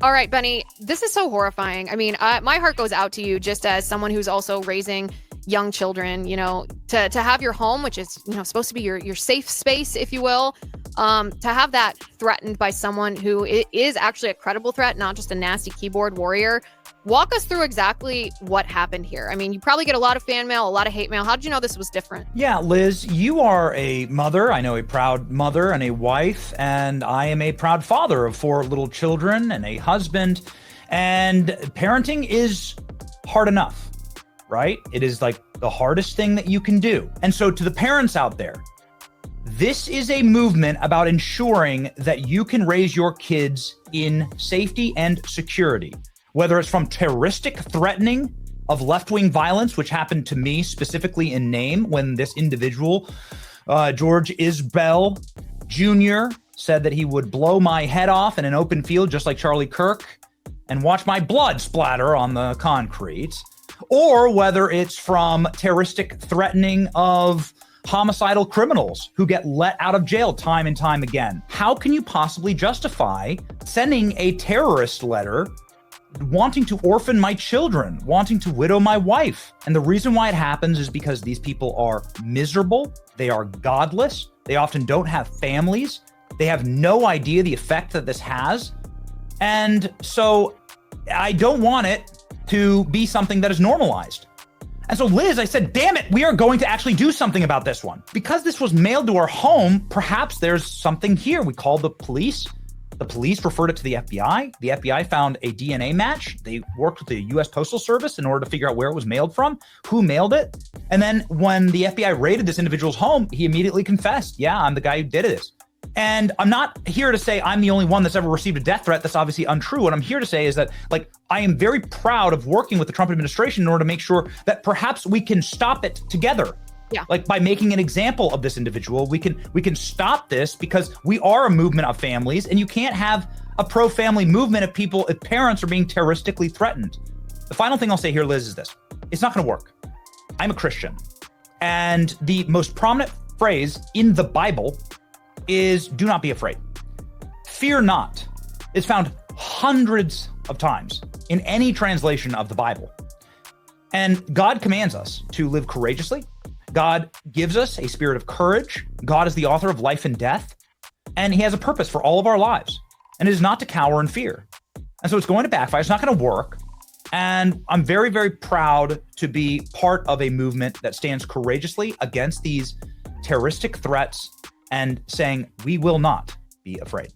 All right, Benny, this is so horrifying. I mean, my heart goes out to you just as someone who's also raising young children, to have your home, which is, supposed to be your safe space, if you will, to have that threatened by someone who is actually a credible threat, not just a nasty keyboard warrior. Walk us through exactly what happened here. I mean, you probably get a lot of fan mail, a lot of hate mail. How did you know this was different? Yeah, Liz, you are a mother. I know a proud mother and a wife, and I am a proud father of 4 little children and a husband. And parenting is hard enough, right? It is like the hardest thing that you can do. And so to the parents out there, this is a movement about ensuring that you can raise your kids in safety and security, whether it's from terroristic threatening of left-wing violence, which happened to me specifically in name when this individual, George Isbell Jr., said that he would blow my head off in an open field just like Charlie Kirk and watch my blood splatter on the concrete, or whether it's from terroristic threatening of homicidal criminals who get let out of jail time and time again. How can you possibly justify sending a terrorist letter wanting to orphan my children, wanting to widow my wife? And the reason why it happens is because these people are miserable. They are godless. They often don't have families. They have no idea the effect that this has. And so I don't want it to be something that is normalized. And so, Liz, I said, damn it, we are going to actually do something about this one. Because this was mailed to our home, perhaps there's something here. We called the police. The police referred it to the FBI. The FBI found a DNA match. They worked with the U.S. Postal Service in order to figure out where it was mailed from, who mailed it. And then when the FBI raided this individual's home, he immediately confessed, yeah, I'm the guy who did this. And I'm not here to say I'm the only one that's ever received a death threat. That's obviously untrue. What I'm here to say is that, I am very proud of working with the Trump administration in order to make sure that perhaps we can stop it together. Yeah. By making an example of this individual, we can stop this, because we are a movement of families, and you can't have a pro-family movement if parents are being terroristically threatened. The final thing I'll say here, Liz, is this. It's not going to work. I'm a Christian. And the most prominent phrase in the Bible is do not be afraid. Fear not is found hundreds of times in any translation of the Bible. And God commands us to live courageously. God gives us a spirit of courage. God is the author of life and death, and he has a purpose for all of our lives. And it is not to cower in fear. And so it's going to backfire. It's not going to work. And I'm very, very proud to be part of a movement that stands courageously against these terroristic threats and saying we will not be afraid.